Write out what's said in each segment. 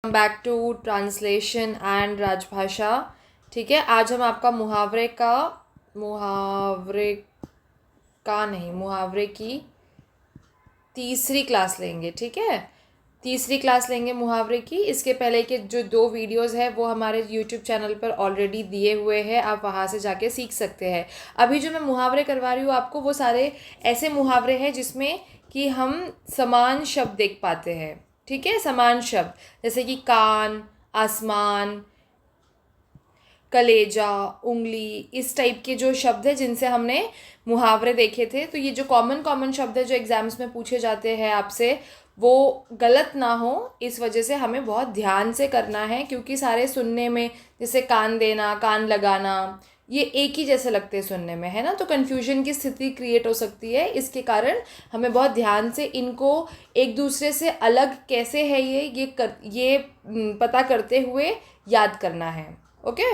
Back to translation and राजभाषा। ठीक है, आज हम आपका मुहावरे की तीसरी क्लास लेंगे। ठीक है, तीसरी क्लास लेंगे मुहावरे की। इसके पहले के जो 2 वीडियोस है वो हमारे यूट्यूब चैनल पर ऑलरेडी दिए हुए हैं, आप वहाँ से जाके सीख सकते हैं। अभी जो मैं मुहावरे करवा रही हूँ आपको, वो सारे ऐसे मुहावरे हैं जिसमें कि हम समान शब्द देख पाते हैं। ठीक है, समान शब्द जैसे कि कान, आसमान, कलेजा, उंगली, इस टाइप के जो शब्द है जिनसे हमने मुहावरे देखे थे। तो ये जो कॉमन शब्द है जो एग्जाम्स में पूछे जाते हैं आपसे, वो गलत ना हो, इस वजह से हमें बहुत ध्यान से करना है, क्योंकि सारे सुनने में, जैसे कान देना, कान लगाना, ये एक ही जैसे लगते हैं सुनने में, है ना। तो कन्फ्यूजन की स्थिति क्रिएट हो सकती है। इसके कारण हमें बहुत ध्यान से इनको एक दूसरे से अलग कैसे है ये पता करते हुए याद करना है। ओके,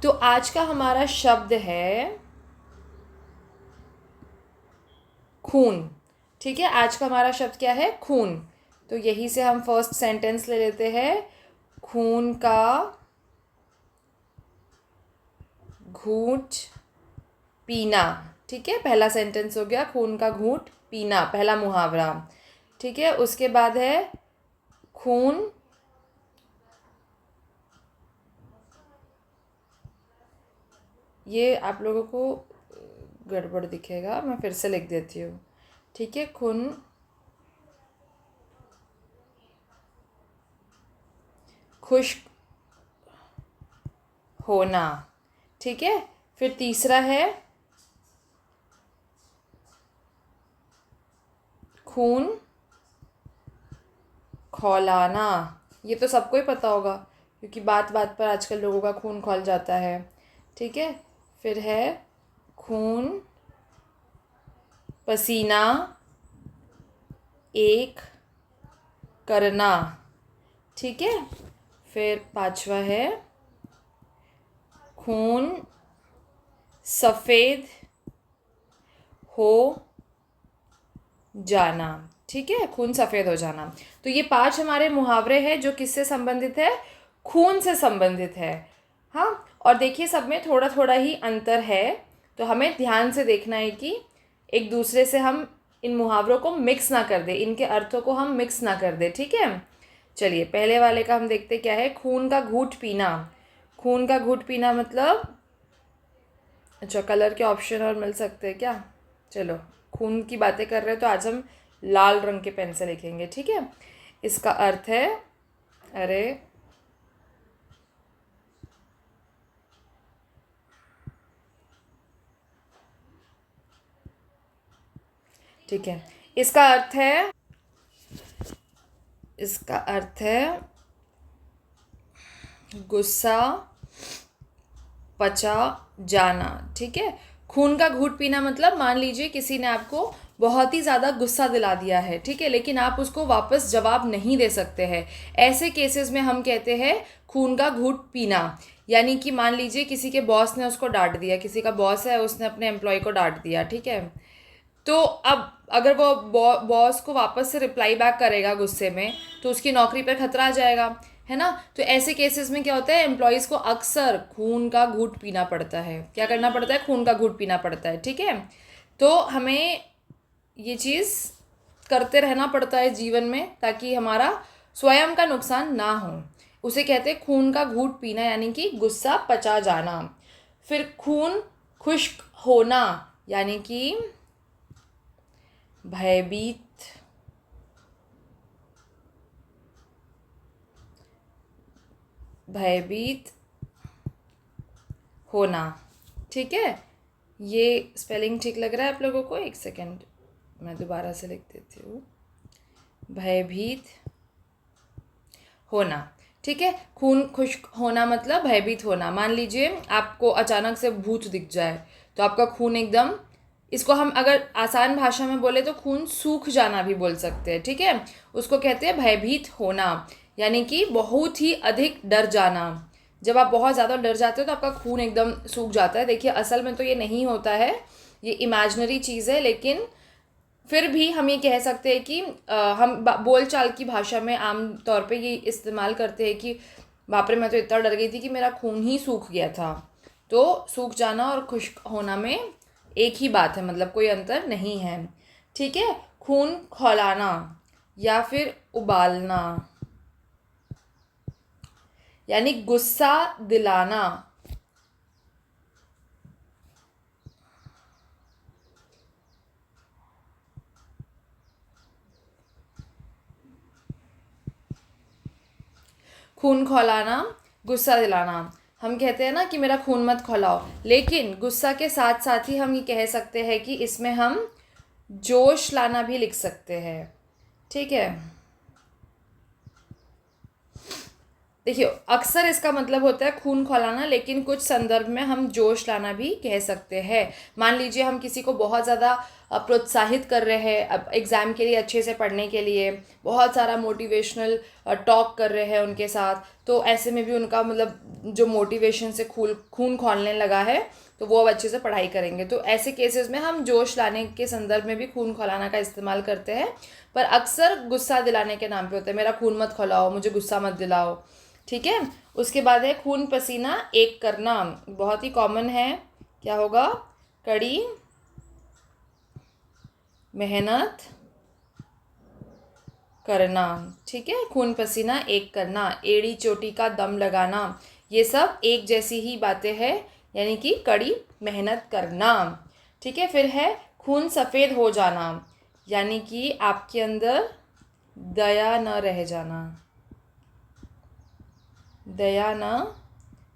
तो आज का हमारा शब्द है खून। ठीक है, आज का हमारा शब्द क्या है? खून। तो यही से हम फर्स्ट सेंटेंस ले लेते हैं। खून का घूंट पीना। ठीक है, पहला सेंटेंस हो गया खून का घूंट पीना, पहला मुहावरा। ठीक है, उसके बाद है खून ये आप लोगों को गड़बड़ दिखेगा, मैं फिर से लिख देती हूँ। ठीक है, खून खुश्क होना। ठीक है, फिर तीसरा है खून खौलाना। ये तो सबको ही पता होगा, क्योंकि बात बात पर आजकल लोगों का खून खौल जाता है। ठीक है, फिर है खून पसीना एक करना। ठीक है, फिर पांचवा है खून सफ़ेद हो जाना। ठीक है, खून सफ़ेद हो जाना। तो ये 5 हमारे मुहावरे हैं जो किससे संबंधित है? खून से संबंधित है। हाँ, और देखिए सब में थोड़ा थोड़ा ही अंतर है, तो हमें ध्यान से देखना है कि एक दूसरे से हम इन मुहावरों को मिक्स ना कर दे, इनके अर्थों को हम मिक्स ना कर दे। ठीक है, चलिए पहले वाले का हम देखते क्या है। खून का घूंट पीना। खून का घूंट पीना मतलब, अच्छा कलर के ऑप्शन और मिल सकते हैं क्या? चलो, खून की बातें कर रहे हैं तो आज हम लाल रंग के पेन से लिखेंगे। ठीक है, इसका अर्थ है, अरे ठीक है, इसका अर्थ है गुस्सा पचा जाना। ठीक है, खून का घूंट पीना मतलब मान लीजिए किसी ने आपको बहुत ही ज़्यादा गुस्सा दिला दिया है, ठीक है, लेकिन आप उसको वापस जवाब नहीं दे सकते हैं। ऐसे केसेस में हम कहते हैं खून का घूंट पीना। यानी कि मान लीजिए किसी के बॉस ने उसको डांट दिया, किसी का बॉस है, उसने अपने एम्प्लॉय को डांट दिया। ठीक है, तो अब अगर वो बॉस को वापस से रिप्लाई बैक करेगा गुस्से में, तो उसकी नौकरी पर खतरा आ जाएगा, है ना। तो ऐसे केसेस में क्या होता है, एम्प्लॉयज़ को अक्सर खून का घूंट पीना पड़ता है। क्या करना पड़ता है? खून का घूंट पीना पड़ता है। ठीक है, तो हमें ये चीज़ करते रहना पड़ता है जीवन में, ताकि हमारा स्वयं का नुकसान ना हो। उसे कहते हैं खून का घूंट पीना, यानी कि गुस्सा पचा जाना। फिर खून खुश्क होना, यानी कि भयभीत भयभीत होना। ठीक है, ये स्पेलिंग ठीक लग रहा है आप लोगों को? एक सेकेंड, मैं दोबारा से लिख देती हूँ। भयभीत होना। ठीक है, खून खुश्क होना मतलब भयभीत होना। मान लीजिए आपको अचानक से भूत दिख जाए, तो आपका खून एकदम, इसको हम अगर आसान भाषा में बोले तो खून सूख जाना भी बोल सकते हैं। ठीक है, उसको कहते हैं भयभीत होना, यानी कि बहुत ही अधिक डर जाना। जब आप बहुत ज़्यादा डर जाते हो तो आपका खून एकदम सूख जाता है। देखिए असल में तो ये नहीं होता है, ये इमेजिनरी चीज़ है, लेकिन फिर भी हम ये कह सकते हैं कि हम बोलचाल की भाषा में आम तौर पे ये इस्तेमाल करते हैं कि बाप रे मैं तो इतना डर गई थी कि मेरा खून ही सूख गया था। तो सूख जाना और खुश्क होना में एक ही बात है, मतलब कोई अंतर नहीं है। ठीक है, खून खौलाना या फिर उबालना यानी गुस्सा दिलाना। खून खौलाना, गुस्सा दिलाना। हम कहते हैं ना कि मेरा खून मत खौलाओ, लेकिन गुस्सा के साथ साथ ही हम ये कह सकते हैं कि इसमें हम जोश लाना भी लिख सकते हैं। ठीक है, देखिए अक्सर इसका मतलब होता है खून खौलाना, लेकिन कुछ संदर्भ में हम जोश लाना भी कह सकते हैं। मान लीजिए हम किसी को बहुत ज़्यादा प्रोत्साहित कर रहे हैं अब एग्ज़ाम के लिए अच्छे से पढ़ने के लिए, बहुत सारा मोटिवेशनल टॉक कर रहे हैं उनके साथ, तो ऐसे में भी उनका मतलब जो मोटिवेशन से खून खौलने लगा है तो वो अब अच्छे से पढ़ाई करेंगे। तो ऐसे केसेस में हम जोश लाने के संदर्भ में भी खून खौलाना का इस्तेमाल करते हैं, पर अक्सर गुस्सा दिलाने के नाम पे होता है, मेरा खून मत खौलाओ, मुझे गुस्सा मत दिलाओ। ठीक है, उसके बाद है खून पसीना एक करना, बहुत ही कॉमन है। क्या होगा? कड़ी मेहनत करना। ठीक है, खून पसीना एक करना, एड़ी चोटी का दम लगाना, ये सब एक जैसी ही बातें हैं, यानी कि कड़ी मेहनत करना। ठीक है, फिर है खून सफ़ेद हो जाना, यानी कि आपके अंदर दया न रह जाना, दया न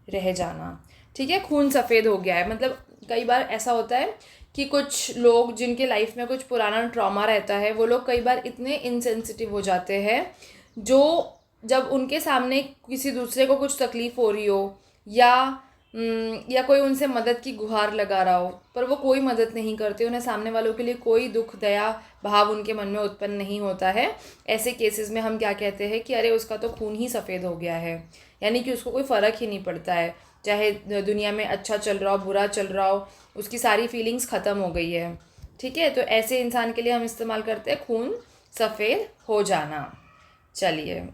रह जाना। ठीक है, खून सफ़ेद हो गया है, मतलब कई बार ऐसा होता है कि कुछ लोग जिनके लाइफ में कुछ पुराना ट्रॉमा रहता है, वो लोग कई बार इतने इनसेंसिटिव हो जाते हैं, जो जब उनके सामने किसी दूसरे को कुछ तकलीफ़ हो रही हो या कोई उनसे मदद की गुहार लगा रहा हो, पर वो कोई मदद नहीं करते, उन्हें सामने वालों के लिए कोई दुख दया भाव उनके मन में उत्पन्न नहीं होता है। ऐसे केसेस में हम क्या कहते हैं कि अरे उसका तो खून ही सफ़ेद हो गया है, यानी कि उसको कोई फ़र्क ही नहीं पड़ता है, चाहे दुनिया में अच्छा चल रहा हो बुरा चल रहा हो, उसकी सारी फीलिंग्स ख़त्म हो गई है। ठीक है, तो ऐसे इंसान के लिए हम इस्तेमाल करते हैं खून सफ़ेद हो जाना। चलिए,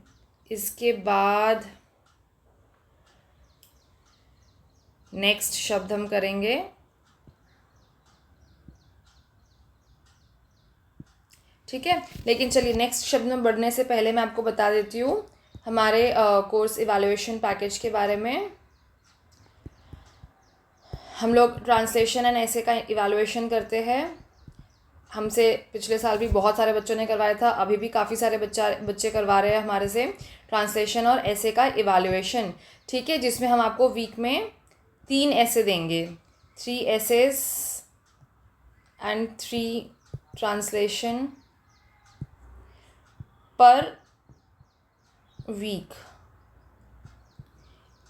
इसके बाद नेक्स्ट शब्द हम करेंगे ठीक है, लेकिन चलिए नेक्स्ट शब्द में बढ़ने से पहले मैं आपको बता देती हूँ हमारे कोर्स इवैल्यूएशन पैकेज के बारे में। हम लोग ट्रांसलेशन एंड ऐसे का इवैल्यूएशन करते हैं। हमसे पिछले साल भी बहुत सारे बच्चों ने करवाया था, अभी भी काफ़ी सारे बच्चे करवा रहे हैं हमारे से ट्रांसलेशन और ऐसे का इवैल्यूएशन। ठीक है, जिसमें हम आपको वीक में 3 ऐसे देंगे, 3 axes and 3 translation per week.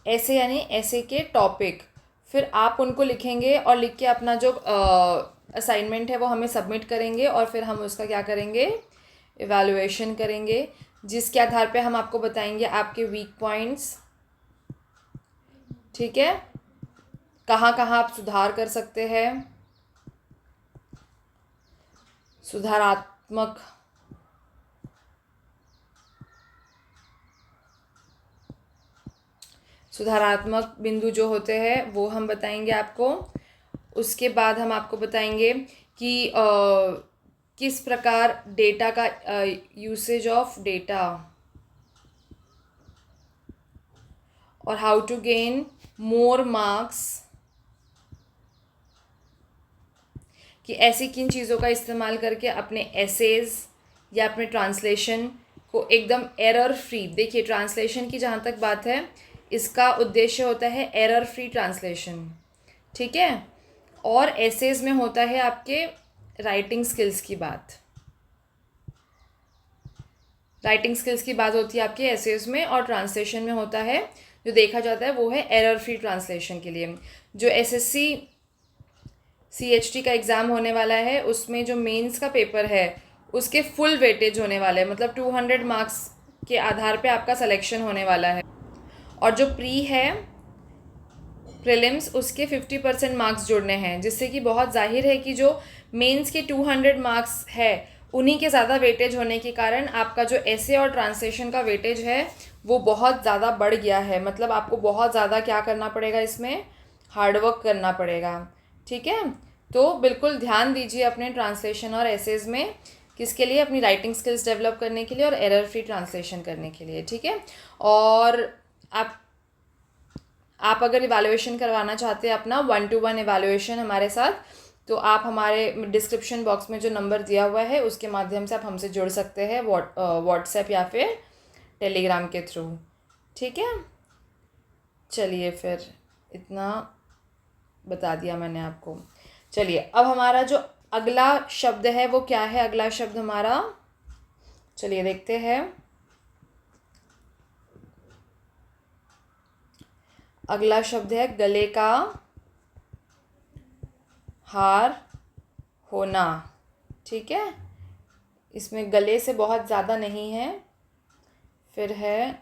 ऐसे यानी ऐसे के टॉपिक, फिर आप उनको लिखेंगे और लिख के अपना जो असाइनमेंट है वो हमें सबमिट करेंगे, और फिर हम उसका क्या करेंगे, इवैल्यूएशन करेंगे, जिसके आधार पे हम आपको बताएंगे आपके वीक पॉइंट्स। ठीक है, कहाँ कहाँ आप सुधार कर सकते हैं, सुधारात्मक बिंदु जो होते हैं वो हम बताएंगे आपको। उसके बाद हम आपको बताएंगे कि किस प्रकार डेटा का यूसेज ऑफ डेटा और how to gain more marks, कि ऐसी किन चीज़ों का इस्तेमाल करके अपने एसेज या अपने ट्रांसलेशन को एकदम एरर फ्री, देखिए ट्रांसलेशन की जहाँ तक बात है इसका उद्देश्य होता है एरर फ्री ट्रांसलेशन। ठीक है, और एसेज में होता है आपके राइटिंग स्किल्स की बात, राइटिंग स्किल्स की बात होती है आपके एसेज में, और ट्रांसलेशन में होता है जो देखा जाता है वो है एरर फ्री ट्रांसलेशन के लिए। जो एसएससी CHT का एग्ज़ाम होने वाला है उसमें जो मेंस का पेपर है उसके फुल वेटेज होने वाले हैं, मतलब 200 मार्क्स के आधार पे आपका सिलेक्शन होने वाला है, और जो प्री है प्रीलिम्स उसके 50% मार्क्स जुड़ने हैं, जिससे कि बहुत जाहिर है कि जो मेंस के 200 मार्क्स है, उन्हीं के ज़्यादा वेटेज होने के कारण आपका जो ऐसे और ट्रांसलेशन का वेटेज है वो बहुत ज़्यादा बढ़ गया है। मतलब आपको बहुत ज़्यादा क्या करना पड़ेगा, इसमें हार्डवर्क करना पड़ेगा। ठीक है, तो बिल्कुल ध्यान दीजिए अपने ट्रांसलेशन और एसेज में, किसके लिए, अपनी राइटिंग स्किल्स डेवलप करने के लिए और एरर फ्री ट्रांसलेशन करने के लिए। ठीक है, और आप अगर इवैल्यूएशन करवाना चाहते हैं अपना 1-to-1 इवैल्यूएशन हमारे साथ, तो आप हमारे डिस्क्रिप्शन बॉक्स में जो नंबर दिया हुआ है उसके माध्यम से आप हमसे जुड़ सकते हैं, व्हाट्सएप या फिर टेलीग्राम के थ्रू। ठीक है, चलिए फिर इतना बता दिया मैंने आपको। चलिए अब हमारा जो अगला शब्द है वो क्या है, अगला शब्द हमारा, चलिए देखते हैं। अगला शब्द है गले का हार होना। ठीक है, इसमें गले से बहुत ज़्यादा नहीं है, फिर है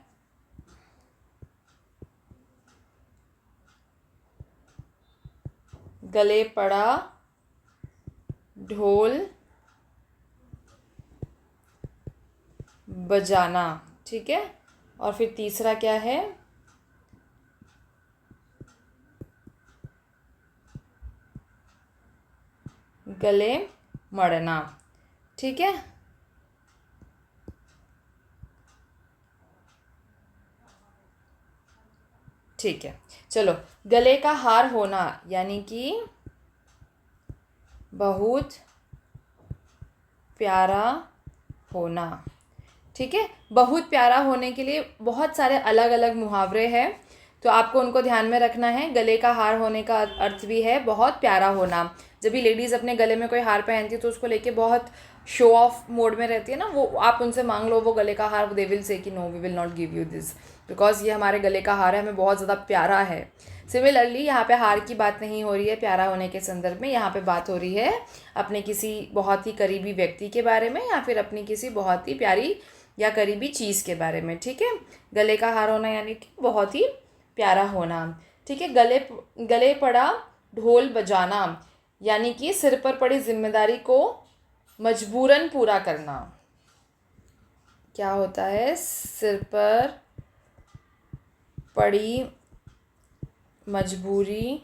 गले पड़ा ढोल बजाना। ठीक है, और फिर तीसरा क्या है, गले मड़ना। ठीक है, ठीक है, चलो। गले का हार होना यानी कि बहुत प्यारा होना। ठीक है, बहुत प्यारा होने के लिए बहुत सारे अलग अलग मुहावरे हैं, तो आपको उनको ध्यान में रखना है। गले का हार होने का अर्थ भी है बहुत प्यारा होना। जब भी लेडीज़ अपने गले में कोई हार पहनती है तो उसको लेके बहुत शो ऑफ मोड में रहती है ना, वो आप उनसे मांग लो वो गले का हार, दे विल से कि no we will not give you this, because ये हमारे गले का हार है, हमें बहुत ज़्यादा प्यारा है। सिमिलरली यहाँ पे हार की बात नहीं हो रही है प्यारा होने के संदर्भ में, यहाँ पे बात हो रही है अपने किसी बहुत ही करीबी व्यक्ति के बारे में या फिर अपनी किसी बहुत ही प्यारी या करीबी चीज़ के बारे में। ठीक है, गले का हार होना यानी कि बहुत ही प्यारा होना। ठीक है, गले पड़ा ढोल बजाना यानी कि सिर पर पड़ी जिम्मेदारी को मजबूरन पूरा करना। क्या होता है, सिर पर पड़ी मजबूरी,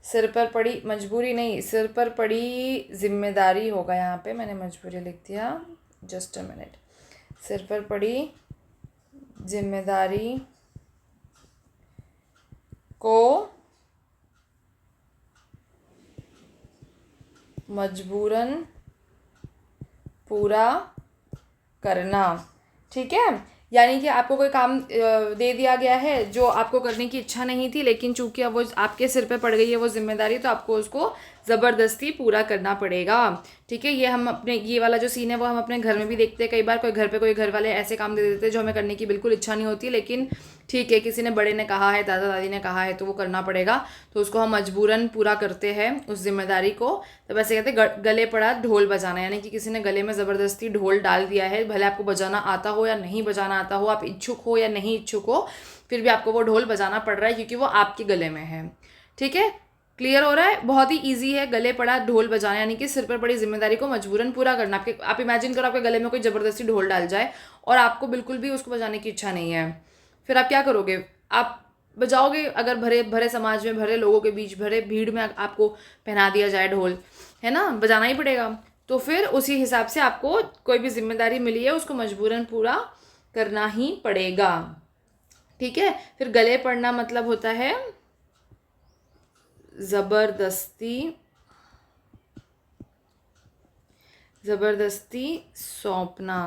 सिर पर पड़ी मजबूरी नहीं, सिर पर पड़ी जिम्मेदारी होगा, यहाँ पे मैंने मजबूरी लिख दिया, जस्ट अ मिनट। सिर पर पड़ी जिम्मेदारी को मजबूरन पूरा करना। ठीक है, यानी कि आपको कोई काम दे दिया गया है जो आपको करने की इच्छा नहीं थी, लेकिन चूंकि अब वो आपके सिर पे पड़ गई है वो जिम्मेदारी, तो आपको उसको ज़बरदस्ती पूरा करना पड़ेगा। ठीक है, ये हम अपने ये वाला जो सीन है वो हम अपने घर में भी देखते हैं। कई बार कोई घर वाले ऐसे काम दे देते हैं जो हमें करने की बिल्कुल इच्छा नहीं होती, लेकिन ठीक है, किसी ने, बड़े ने कहा है, दादा दादी ने कहा है तो वो करना पड़ेगा, तो उसको हम मजबूरन पूरा करते हैं उस जिम्मेदारी को। तो वैसे कहते हैं गले पड़ा ढोल बजाना, यानी कि किसी ने गले में ज़बरदस्ती ढोल डाल दिया है, भले आपको बजाना आता हो या नहीं बजाना आता हो, आप इच्छुक हो या नहीं इच्छुक हो, फिर भी आपको वो ढोल बजाना पड़ रहा है क्योंकि वो आपके गले में है। ठीक है, क्लियर हो रहा है, बहुत ही ईजी है। गले पड़ा ढोल बजाना यानी कि सिर पर पड़ी जिम्मेदारी को मजबूरन पूरा करना। आप इमेजिन करो आपके गले में कोई ज़बरदस्ती ढोल डाल जाए और आपको बिल्कुल भी उसको बजाने की इच्छा नहीं है, फिर आप क्या करोगे, आप बजाओगे? अगर भरे भरे समाज में, भरे लोगों के बीच, भरे भीड़ में आपको पहना दिया जाए ढोल, है ना, बजाना ही पड़ेगा। तो फिर उसी हिसाब से आपको कोई भी जिम्मेदारी मिली है उसको मजबूरन पूरा करना ही पड़ेगा। ठीक है, फिर गले पड़ना मतलब होता है ज़बरदस्ती सौंपना।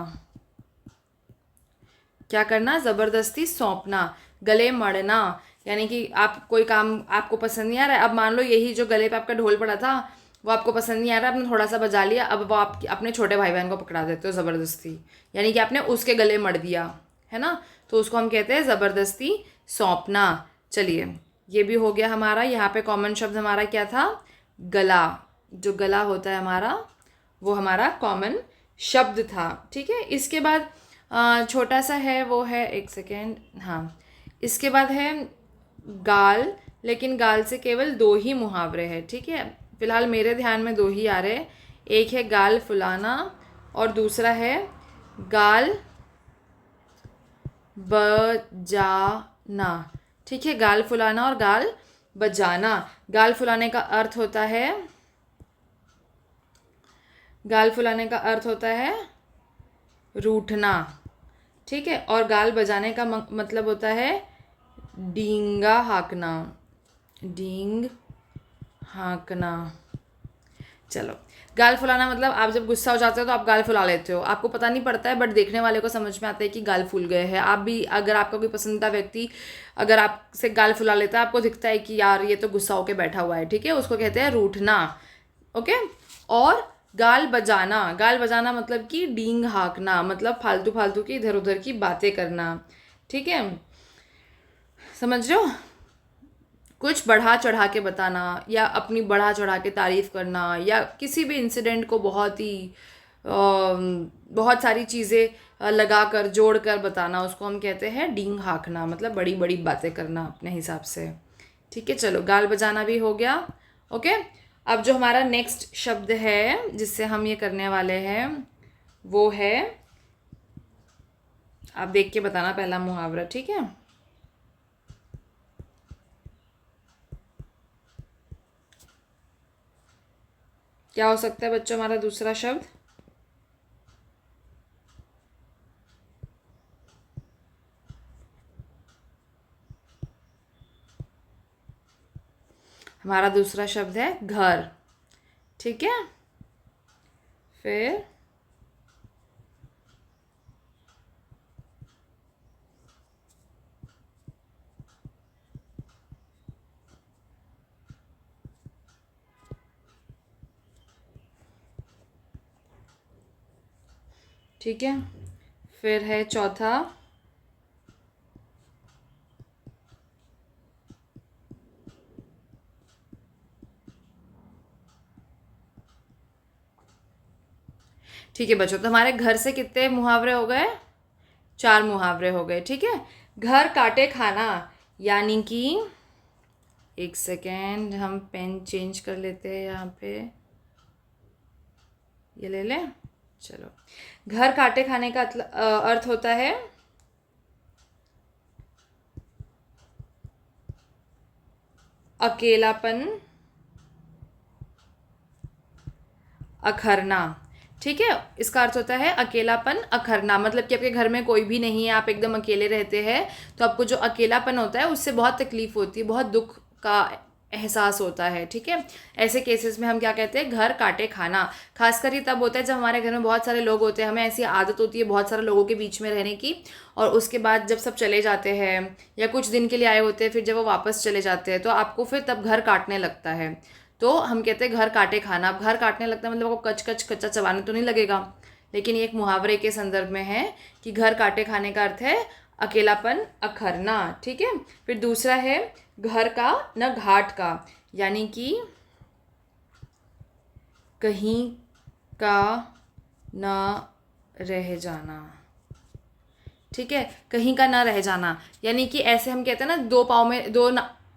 क्या करना, ज़बरदस्ती सौंपना। गले मड़ना यानी कि आप कोई काम आपको पसंद नहीं आ रहा है, अब मान लो यही जो गले पे आपका ढोल पड़ा था वो आपको पसंद नहीं आ रहा, आपने थोड़ा सा बजा लिया, अब वो आप अपने छोटे भाई बहन को पकड़ा देते हो ज़बरदस्ती, यानी कि आपने उसके गले मड़ दिया, है ना, तो उसको हम कहते हैं ज़बरदस्ती सौंपना। चलिए, ये भी हो गया हमारा। यहाँ पे कॉमन शब्द हमारा क्या था, गला। जो गला होता है हमारा वो हमारा कॉमन शब्द था। ठीक है, इसके बाद छोटा सा है वो है, एक सेकेंड, हाँ, इसके बाद है गाल, लेकिन गाल से केवल 2 ही मुहावरे हैं। ठीक है, फ़िलहाल मेरे ध्यान में 2 ही आ रहे। एक है गाल फुलाना और दूसरा है गाल बजाना। ठीक है, गाल फुलाना और गाल बजाना। गाल फुलाने का अर्थ होता है, गाल फुलाने का अर्थ होता है रूठना। ठीक है, और गाल बजाने का मतलब होता है डींगा हाँकना, डींग हाँकना। चलो, गाल फुलाना मतलब आप जब गुस्सा हो जाते हो तो आप गाल फुला लेते हो, आपको पता नहीं पड़ता है, बट देखने वाले को समझ में आता है कि गाल फूल गए हैं। आप भी, अगर आपका कोई पसंदीदा व्यक्ति अगर आपसे गाल फुला लेता है, आपको दिखता है कि यार ये तो गुस्सा होकर बैठा हुआ है, ठीक है, उसको कहते हैं रूठना। ओके। और गाल बजाना, गाल बजाना मतलब कि डींग हाँकना, मतलब फालतू फालतू की इधर उधर की बातें करना। ठीक है, समझ रहे हो? कुछ बढ़ा चढ़ा के बताना या अपनी बढ़ा चढ़ा के तारीफ़ करना या किसी भी इंसिडेंट को बहुत ही बहुत सारी चीज़ें लगा कर जोड़ कर बताना, उसको हम कहते हैं डींग हाँकना, मतलब बड़ी बड़ी बातें करना अपने हिसाब से। ठीक है, चलो, गाल बजाना भी हो गया। ओके, अब जो हमारा नेक्स्ट शब्द है जिससे हम ये करने वाले हैं वो है, आप देख के बताना पहला मुहावरा। ठीक है, क्या हो सकता है बच्चों हमारा दूसरा शब्द? हमारा दूसरा शब्द है घर। ठीक है, फिर ठीक है, फिर है चौथा ठीक है बच्चों, तो हमारे घर से कितने मुहावरे हो गए? 4 मुहावरे हो गए। ठीक है, घर काटे खाना, यानी कि एक सेकेंड, हम पेन चेंज कर लेते हैं, यहाँ पे ये ले लें। चलो, घर काटे खाने का अर्थ होता है अकेलापन, अखरना। ठीक है, इसका अर्थ होता है अकेलापन, अखरना, मतलब कि आपके घर में कोई भी नहीं है, आप एकदम अकेले रहते हैं, तो आपको जो अकेलापन होता है उससे बहुत तकलीफ होती है, बहुत दुख का एहसास होता है। ठीक है, ऐसे केसेस में हम क्या कहते हैं, घर काटे खाना। खासकर ये तब होता है जब हमारे घर में बहुत सारे लोग होते हैं, हमें ऐसी आदत होती है बहुत सारे लोगों के बीच में रहने की, और उसके बाद जब सब चले जाते हैं या कुछ दिन के लिए आए होते हैं, फिर जब वो वापस चले जाते हैं तो आपको फिर तब घर काटने लगता है, तो हम कहते हैं घर काटे खाना। अब घर काटने लगता है मतलब आपको कच कच कच्चा चबाने तो नहीं लगेगा, लेकिन ये एक मुहावरे के संदर्भ में है कि घर काटे खाने का अर्थ है अकेलापन, अखरना। ठीक है, फिर दूसरा है घर का न घाट का, यानी कि कहीं का न रह जाना। ठीक है, कहीं का ना रह जाना, यानी कि ऐसे हम कहते हैं ना,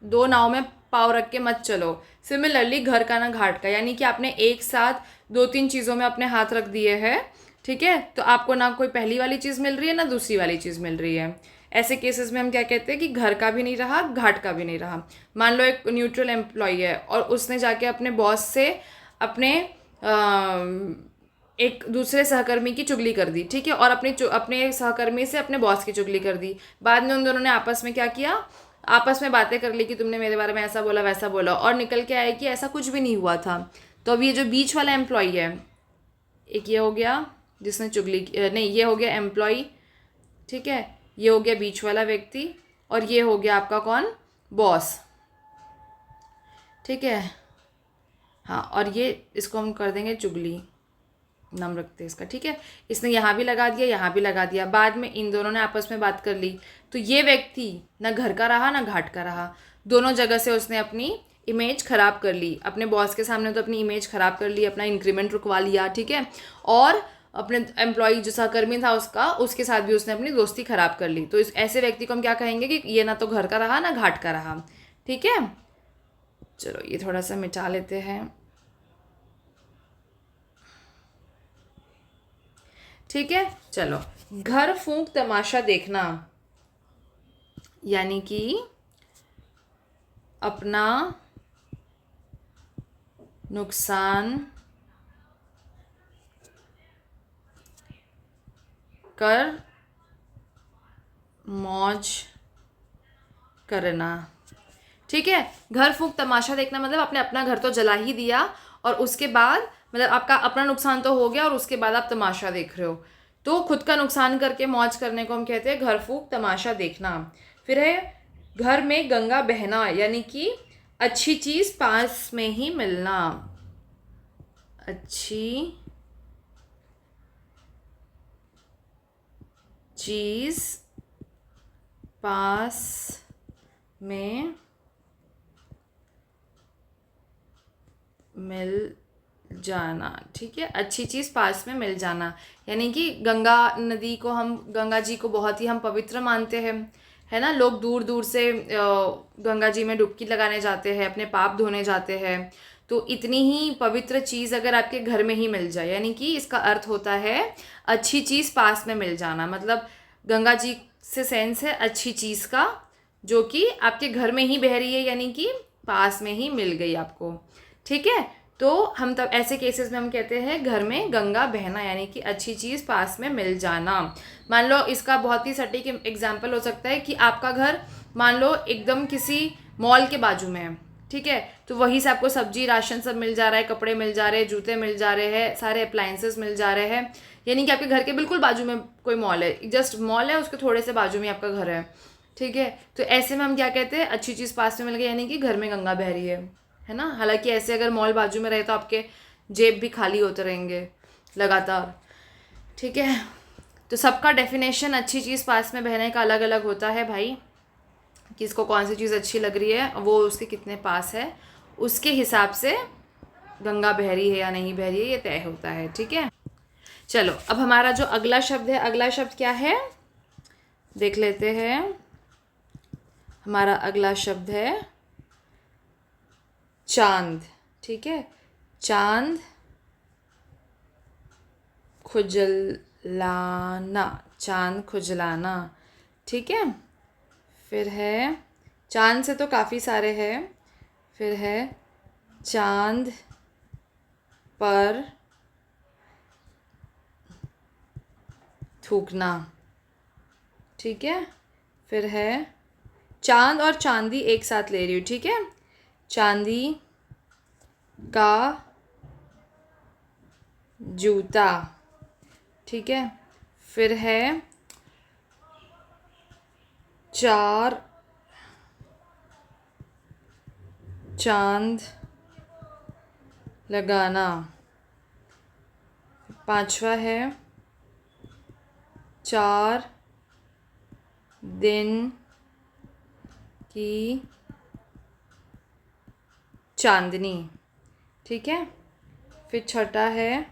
दो नाव में पाँव रख के मत चलो। सिमिलरली घर का ना घाट का, यानी कि आपने एक साथ 2-3 चीज़ों में अपने हाथ रख दिए हैं, ठीक है, तो आपको ना कोई पहली वाली चीज़ मिल रही है ना दूसरी वाली चीज़ मिल रही है। ऐसे केसेस में हम क्या कहते हैं कि घर का भी नहीं रहा, घाट का भी नहीं रहा। मान लो एक न्यूट्रल एम्प्लॉई है और उसने जाके अपने बॉस से अपने एक दूसरे सहकर्मी की चुगली कर दी, ठीक है, और अपने सहकर्मी से अपने बॉस की चुगली कर दी। बाद में उन दोनों ने आपस में क्या किया, आपस में बातें कर ली कि तुमने मेरे बारे में ऐसा बोला वैसा बोला, और निकल के आया कि ऐसा कुछ भी नहीं हुआ था। तो अब ये जो बीच वाला एम्प्लॉई है, एक ये हो गया जिसने चुगली नहीं, ये हो गया एम्प्लॉई, ठीक है, ये हो गया बीच वाला व्यक्ति, और ये हो गया आपका कौन, बॉस। ठीक है, हाँ, और ये इसको हम कर देंगे चुगली, नाम रखते हैं इसका। ठीक है, इसने यहाँ भी लगा दिया, यहाँ भी लगा दिया, बाद में इन दोनों ने आपस में बात कर ली, तो ये व्यक्ति ना घर का रहा ना घाट का रहा, दोनों जगह से उसने अपनी इमेज ख़राब कर ली। अपने बॉस के सामने तो अपनी इमेज ख़राब कर ली, अपना इंक्रीमेंट रुकवा लिया, ठीक है, और अपने एम्प्लॉई जो सहकर्मी था उसके साथ भी उसने अपनी दोस्ती ख़राब कर ली। तो इस ऐसे व्यक्ति को हम क्या कहेंगे कि ये ना तो घर का रहा ना घाट का रहा। ठीक है, चलो ये थोड़ा सा मिटा लेते हैं। ठीक है। चलो, घर फूंक तमाशा देखना, यानी कि अपना नुकसान कर मौज करना। ठीक है, घर फूंक तमाशा देखना मतलब आपने अपना घर तो जला ही दिया और उसके बाद मतलब आपका अपना नुकसान तो हो गया और उसके बाद आप तमाशा देख रहे हो, तो खुद का नुकसान करके मौज करने को हम कहते हैं घर फूंक तमाशा देखना। फिर है घर में गंगा बहना, यानी कि अच्छी चीज़ पास में ही मिलना, अच्छी चीज़ पास में मिल जाना। ठीक है, अच्छी चीज़ पास में मिल जाना, यानी कि गंगा नदी को हम, गंगा जी को बहुत ही हम पवित्र मानते हैं, है ना। लोग दूर दूर से गंगा जी में डुबकी लगाने जाते हैं, अपने पाप धोने जाते हैं। तो इतनी ही पवित्र चीज़ अगर आपके घर में ही मिल जाए, यानी कि इसका अर्थ होता है अच्छी चीज़ पास में मिल जाना। मतलब गंगा जी से सेंस है अच्छी चीज़ का, जो कि आपके घर में ही बह रही है, यानी कि पास में ही मिल गई आपको। ठीक है, तो हम तब ऐसे केसेस में हम कहते हैं घर में गंगा बहना, यानी कि अच्छी चीज़ पास में मिल जाना। मान लो इसका बहुत ही सटीक एग्जाम्पल हो सकता है कि आपका घर मान लो एकदम किसी मॉल के बाजू में है। ठीक है, तो वहीं से आपको सब्जी राशन सब मिल जा रहा है, कपड़े मिल जा रहे हैं, जूते मिल जा रहे हैं, सारे अप्लाइंसेस मिल जा रहे हैं, यानी कि आपके घर के बिल्कुल बाजू में कोई मॉल है, जस्ट मॉल है, उसके थोड़े से बाजू में आपका घर है। ठीक है, तो ऐसे में हम क्या कहते हैं, अच्छी चीज़ पास में मिल गई, यानी कि घर में गंगा बह रही है ना। हालांकि ऐसे अगर मॉल बाजू में रहे तो आपके जेब भी खाली होते रहेंगे लगातार। ठीक है, तो सबका डेफिनेशन अच्छी चीज़ पास में बहने का अलग अलग होता है भाई, किसको कौन सी चीज़ अच्छी लग रही है, वो उसके कितने पास है, उसके हिसाब से गंगा बह रही है या नहीं बह रही है ये तय होता है। ठीक है, चलो अब हमारा जो अगला शब्द है, अगला शब्द क्या है देख लेते हैं। हमारा अगला शब्द है चांद। ठीक है, चांद खुजलाना, चांद खुजलाना। ठीक है, फिर है चांद से तो काफ़ी सारे हैं, फिर है चांद पर थूकना। ठीक है, फिर है चांद और चांदी एक साथ ले रही हूँ। ठीक है, चांदी का जूता। ठीक है, फिर है चार चांद लगाना। पांचवा है चार दिन की चांदनी। ठीक है, फिर छठा है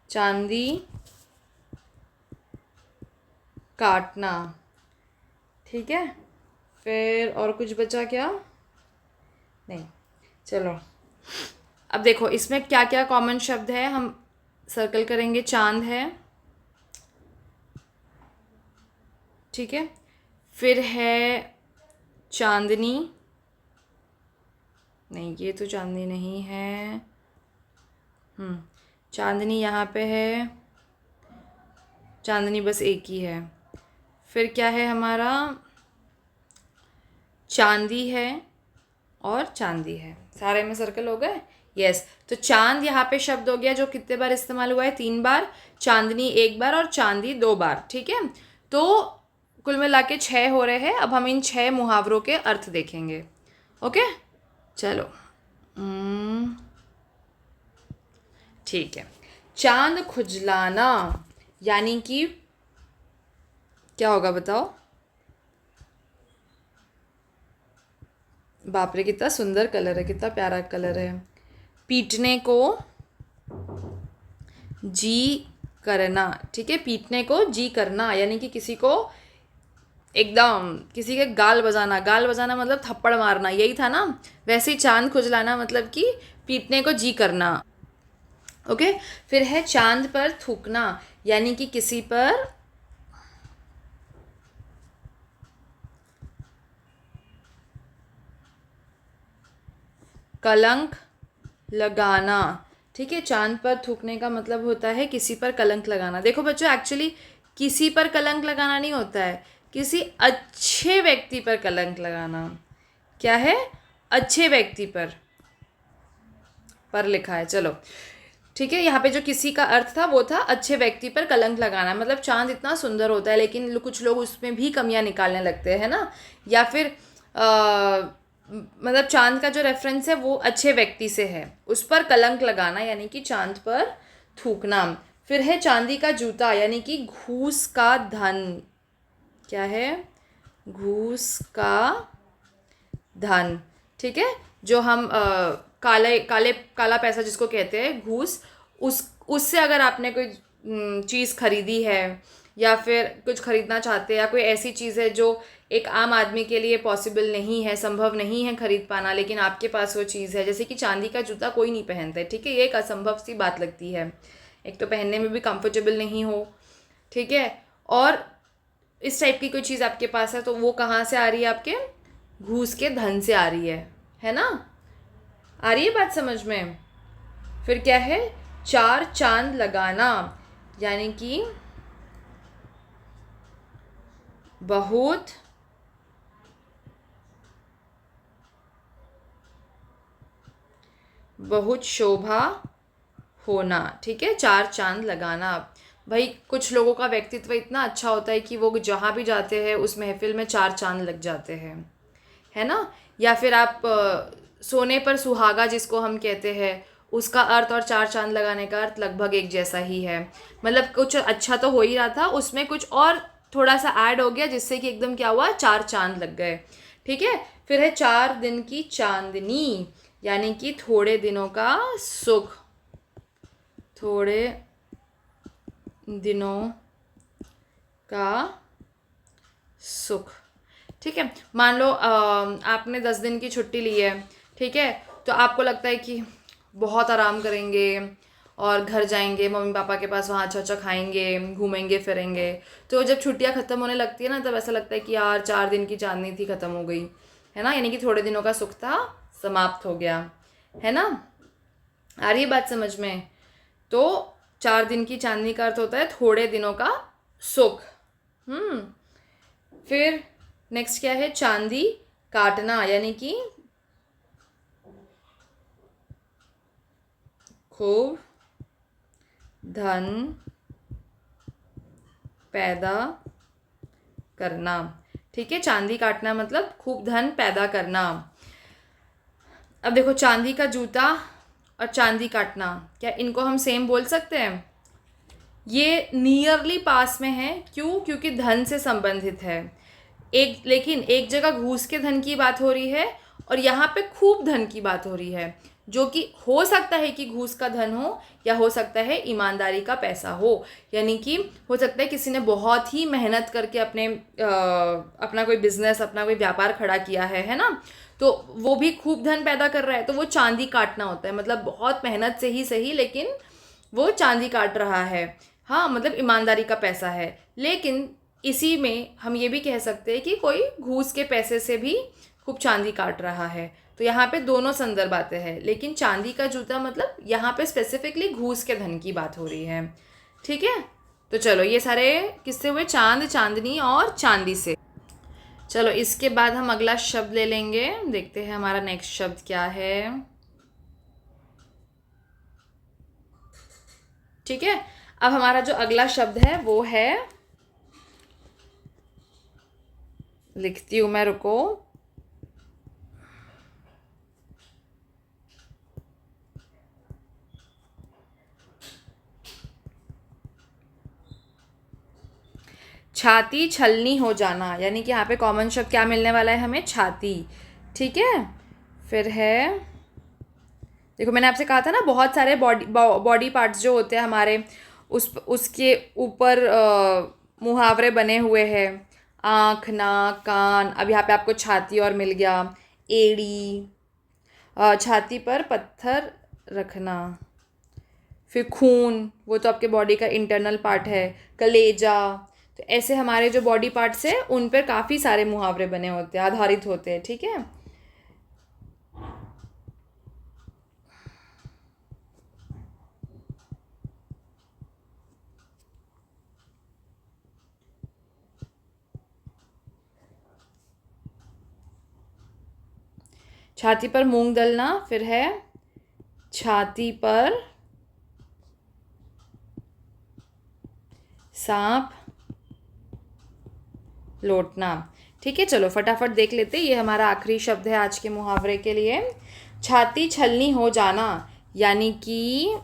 चांदी काटना। ठीक है, फिर और कुछ बचा क्या, नहीं। चलो अब देखो इसमें क्या क्या कॉमन शब्द है, हम सर्कल करेंगे। चांद है, ठीक है, फिर है चांदनी, नहीं ये तो चांदनी नहीं है, चांदनी यहाँ पे है, चांदनी बस एक ही है। फिर क्या है हमारा, चांदी है और चांदी है, सारे में सर्कल हो गए। यस, तो चांद यहाँ पे शब्द हो गया जो कितने बार इस्तेमाल हुआ है, 3 बार, चांदनी 1 बार और चांदी 2 बार। ठीक है, तो कुल मिला के 6 हो रहे हैं। अब हम इन 6 मुहावरों के अर्थ देखेंगे। ओके, चलो ठीक है। चांद खुजलाना यानी कि क्या होगा बताओ। बाप रे कितना सुंदर कलर है, कितना प्यारा कलर है। पीटने को जी करना। ठीक है, पीटने को जी करना यानी कि किसी को एकदम किसी के गाल बजाना, गाल बजाना मतलब थप्पड़ मारना, यही था ना। वैसे ही चांद खुजलाना मतलब कि पीटने को जी करना। ओके। फिर है चांद पर थूकना, यानी कि किसी पर कलंक लगाना। ठीक है, चांद पर थूकने का मतलब होता है किसी पर कलंक लगाना। देखो बच्चों, एक्चुअली किसी पर कलंक लगाना नहीं होता है, किसी अच्छे व्यक्ति पर कलंक लगाना। क्या है? अच्छे व्यक्ति पर लिखा है। चलो ठीक है, यहाँ पे जो किसी का अर्थ था वो था अच्छे व्यक्ति पर कलंक लगाना। मतलब चांद इतना सुंदर होता है लेकिन कुछ लोग उसमें भी कमियां निकालने लगते हैं ना। या फिर मतलब चांद का जो रेफरेंस है वो अच्छे व्यक्ति से है, उस पर कलंक लगाना यानी कि चांद पर थूकना। फिर है चांदी का जूता, यानी कि घूस का धन। क्या है? घूस का धन। ठीक है, जो हम काले काले काला पैसा जिसको कहते हैं घूस, उससे अगर आपने कोई चीज़ खरीदी है या फिर कुछ खरीदना चाहते हैं, या कोई ऐसी चीज़ है जो एक आम आदमी के लिए पॉसिबल नहीं है, संभव नहीं है खरीद पाना, लेकिन आपके पास वो चीज़ है, जैसे कि चांदी का जूता कोई नहीं पहनता है। ठीक है, ये एक असंभव सी बात लगती है, एक तो पहनने में भी कंफर्टेबल नहीं हो। ठीक है, और इस टाइप की कोई चीज़ आपके पास है तो वो कहाँ से आ रही है? आपके घूस के धन से आ रही है ना? आ रही है बात समझ में? फिर क्या है? चार चांद लगाना, यानी कि बहुत बहुत शोभा होना। ठीक है, चार चांद लगाना। भाई कुछ लोगों का व्यक्तित्व इतना अच्छा होता है कि वो जहाँ भी जाते हैं उस महफिल में चार चांद लग जाते हैं, है ना। या फिर आप सोने पर सुहागा जिसको हम कहते हैं, उसका अर्थ और चार चांद लगाने का अर्थ लगभग एक जैसा ही है। मतलब कुछ अच्छा तो हो ही रहा था, उसमें कुछ और थोड़ा सा ऐड हो गया जिससे कि एकदम क्या हुआ? चार चांद लग गए। ठीक है, फिर है 4 दिन की चांदनी, यानी कि थोड़े दिनों का सुख। थोड़े दिनों का सुख। ठीक है, मान लो आपने 10 दिन की छुट्टी ली है। ठीक है, तो आपको लगता है कि बहुत आराम करेंगे और घर जाएंगे मम्मी पापा के पास, वहाँ अच्छा अच्छा खाएंगे, घूमेंगे फिरेंगे। तो जब छुट्टियाँ ख़त्म होने लगती है ना, तब ऐसा लगता है कि यार 4 दिन की चांदनी थी, ख़त्म हो गई, है ना। यानी कि थोड़े दिनों का सुख था, समाप्त हो गया, है ना। आ रही है बात समझ में? तो 4 दिन की चांदनी का अर्थ होता है थोड़े दिनों का सुख। फिर नेक्स्ट क्या है? चांदी काटना, यानी कि खूब धन पैदा करना। ठीक है, चांदी काटना मतलब खूब धन पैदा करना। अब देखो, चांदी का जूता और चांदी काटना, क्या इनको हम सेम बोल सकते हैं? ये नियरली पास में है। क्यों? क्योंकि धन से संबंधित है। एक लेकिन एक जगह घूस के धन की बात हो रही है और यहाँ पे खूब धन की बात हो रही है, जो कि हो सकता है कि घूस का धन हो या हो सकता है ईमानदारी का पैसा हो। यानी कि हो सकता है किसी ने बहुत ही मेहनत करके अपना कोई बिजनेस, अपना कोई व्यापार खड़ा किया है ना। तो वो भी खूब धन पैदा कर रहा है, तो वो चांदी काटना होता है। मतलब बहुत मेहनत से ही सही, लेकिन वो चांदी काट रहा है। हाँ, मतलब ईमानदारी का पैसा है। लेकिन इसी में हम ये भी कह सकते हैं कि कोई घूस के पैसे से भी खूब चांदी काट रहा है। तो यहाँ पे दोनों संदर्भ आते हैं, लेकिन चांदी का जूता मतलब यहाँ पे स्पेसिफिकली घूस के धन की बात हो रही है। ठीक है, तो चलो ये सारे किससे हुए? चांद, चांदनी और चांदी से। चलो इसके बाद हम अगला शब्द ले लेंगे। देखते हैं हमारा नेक्स्ट शब्द क्या है। ठीक है, अब हमारा जो अगला शब्द है वो है, लिखती हूँ मैं, रुको। छाती छलनी हो जाना, यानी कि यहाँ पे कॉमन शब्द क्या मिलने वाला है हमें? छाती। ठीक है, फिर है, देखो मैंने आपसे कहा था ना बहुत सारे बॉडी पार्ट्स जो होते हैं हमारे, उसके ऊपर मुहावरे बने हुए हैं। आँख, नाक, कान। अब यहाँ पे आपको छाती और मिल गया, एड़ी, छाती पर पत्थर रखना। फिर खून, वो तो आपके बॉडी का इंटरनल पार्ट है, कलेजा। तो ऐसे हमारे जो बॉडी पार्ट्स हैं उन पर काफ़ी सारे मुहावरे बने होते हैं, आधारित होते हैं, ठीक है। छाती पर मूंग दलना, फिर है छाती पर सांप लौटना। ठीक है, चलो फटाफट देख लेते, ये हमारा आखिरी शब्द है आज के मुहावरे के लिए। छाती छलनी हो जाना, यानी कि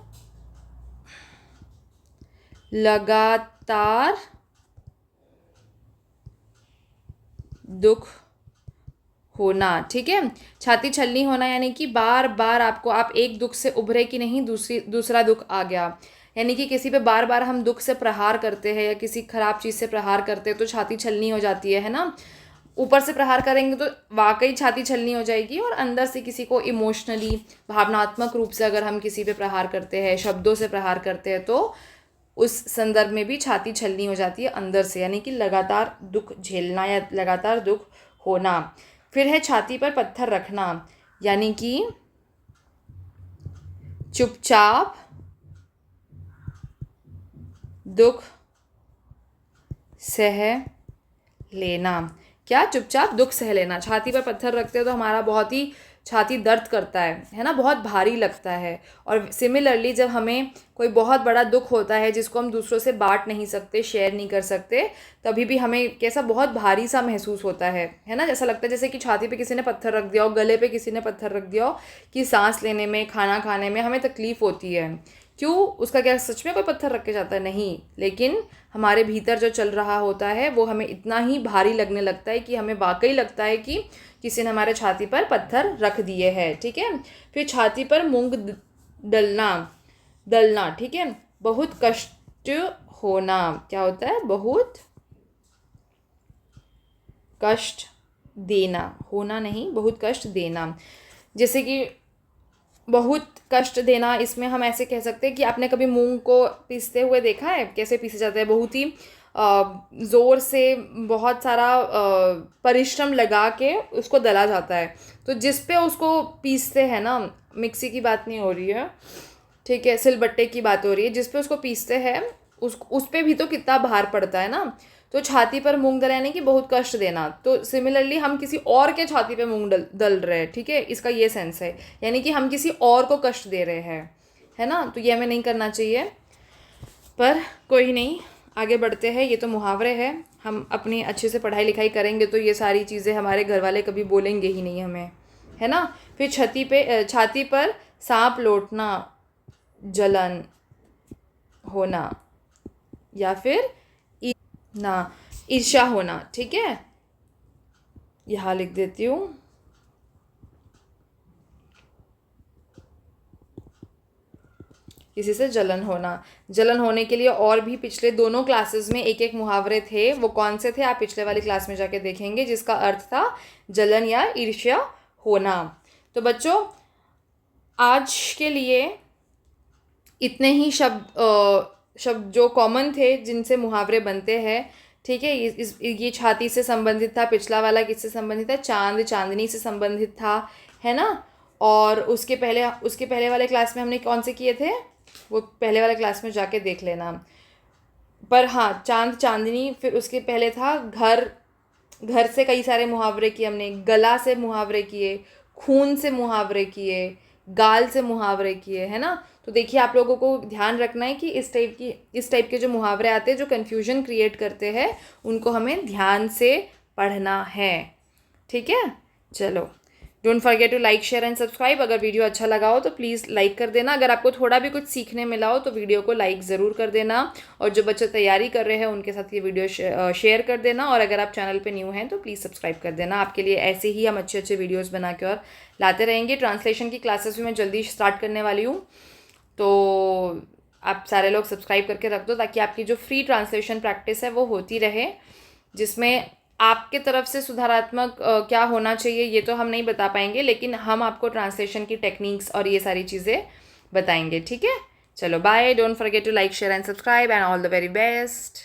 लगातार दुख होना। ठीक है, छाती छलनी होना यानी कि बार बार आपको, आप एक दुख से उभरे कि नहीं, दूसरा दुख आ गया। यानी कि किसी पे बार बार हम दुख से प्रहार करते हैं या किसी खराब चीज़ से प्रहार करते हैं तो छाती छलनी हो जाती है ना। ऊपर से प्रहार करेंगे तो वाकई छाती छलनी हो जाएगी, और अंदर से किसी को इमोशनली, भावनात्मक रूप से अगर हम किसी पे प्रहार करते हैं, शब्दों से प्रहार करते हैं, तो उस संदर्भ में भी छाती छलनी हो जाती है अंदर से, यानी कि लगातार दुख झेलना या लगातार दुख होना। फिर है छाती पर पत्थर रखना, यानी कि चुपचाप दुख सह लेना। क्या? चुपचाप दुख सह लेना। छाती पर पत्थर रखते हैं तो हमारा बहुत ही छाती दर्द करता है ना, बहुत भारी लगता है। और सिमिलरली जब हमें कोई बहुत बड़ा दुख होता है जिसको हम दूसरों से बांट नहीं सकते, शेयर नहीं कर सकते, तभी भी हमें कैसा बहुत भारी सा महसूस होता है ना। जैसा लगता है जैसे कि छाती पे किसी ने पत्थर रख दिया हो, गले पे किसी ने पत्थर रख दिया हो, कि सांस लेने में, खाना खाने में हमें तकलीफ़ होती है। क्यों? उसका क्या सच में कोई पत्थर रख के जाता है? नहीं, लेकिन हमारे भीतर जो चल रहा होता है वो हमें इतना ही भारी लगने लगता है कि हमें वाकई लगता है कि किसी ने हमारे छाती पर पत्थर रख दिए हैं। ठीक है, फिर छाती पर मूंग डलना, दलना। ठीक है, बहुत कष्ट होना। क्या होता है? बहुत कष्ट देना, होना नहीं, बहुत कष्ट देना। जैसे कि बहुत कष्ट देना, इसमें हम ऐसे कह सकते हैं कि आपने कभी मूंग को पीसते हुए देखा है? कैसे पीसे जाते हैं? बहुत ही ज़ोर से, बहुत सारा परिश्रम लगा के उसको दला जाता है। तो जिस पे उसको पीसते हैं ना, मिक्सी की बात नहीं हो रही है, ठीक है, सिलबट्टे की बात हो रही है, जिस पे उसको पीसते हैं उस पे भी तो कितना भार पड़ता है ना। तो छाती पर मूंग दल यानी कि बहुत कष्ट देना। तो सिमिलरली हम किसी और के छाती पे मूंग दल रहे हैं, ठीक है, इसका ये सेंस है, यानी कि हम किसी और को कष्ट दे रहे हैं, है ना। तो ये हमें नहीं करना चाहिए, पर कोई नहीं, आगे बढ़ते हैं। ये तो मुहावरे हैं, हम अपनी अच्छे से पढ़ाई लिखाई करेंगे तो ये सारी चीज़ें हमारे घर वाले कभी बोलेंगे ही नहीं हमें, है ना। फिर छाती पर सांप लौटना, जलन होना, या फिर ना ईर्ष्या होना। ठीक है, यहाँ लिख देती हूँ। किसी से जलन होना, जलन होने के लिए और भी पिछले दोनों क्लासेस में एक एक मुहावरे थे। वो कौन से थे आप पिछले वाली क्लास में जाके देखेंगे, जिसका अर्थ था जलन या ईर्ष्या होना। तो बच्चों, आज के लिए इतने ही शब्द जो कॉमन थे जिनसे मुहावरे बनते हैं। ठीक है, ये छाती से संबंधित था, पिछला वाला किससे संबंधित था? चांद चांदनी से संबंधित था, है ना। और उसके पहले वाले क्लास में हमने कौन से किए थे, वो पहले वाले क्लास में जाके देख लेना। पर हाँ, चांद चांदनी, फिर उसके पहले था घर। घर से कई सारे मुहावरे किए हमने, गला से मुहावरे किए, खून से मुहावरे किए, गाल से मुहावरे किए, है ना। तो देखिए, आप लोगों को ध्यान रखना है कि इस टाइप के जो मुहावरे आते हैं जो कन्फ्यूजन क्रिएट करते हैं, उनको हमें ध्यान से पढ़ना है। ठीक है, चलो, don't forget to like, share and subscribe. अगर वीडियो अच्छा लगा हो तो प्लीज़ लाइक कर देना। अगर आपको थोड़ा भी कुछ सीखने मिला हो तो वीडियो को लाइक ज़रूर कर देना। और जो बच्चे तैयारी कर रहे हैं उनके साथ ये वीडियो शेयर कर देना। और अगर आप चैनल पे न्यू हैं तो प्लीज़ सब्सक्राइब कर देना। आपके लिए ऐसे ही हम अच्छे अच्छे वीडियोज़ बना के और लाते रहेंगे। ट्रांसलेशन की क्लासेस भी मैं जल्दी स्टार्ट करने वाली हूँ, तो आप सारे लोग सब्सक्राइब करके रख दो ताकि आपकी जो फ्री ट्रांसलेशन प्रैक्टिस है वो होती रहे, जिसमें आपके तरफ से सुधारात्मक क्या होना चाहिए ये तो हम नहीं बता पाएंगे, लेकिन हम आपको ट्रांसलेशन की टेक्निक्स और ये सारी चीज़ें बताएंगे, ठीक है। चलो bye, don't forget to like share and subscribe and all the very best.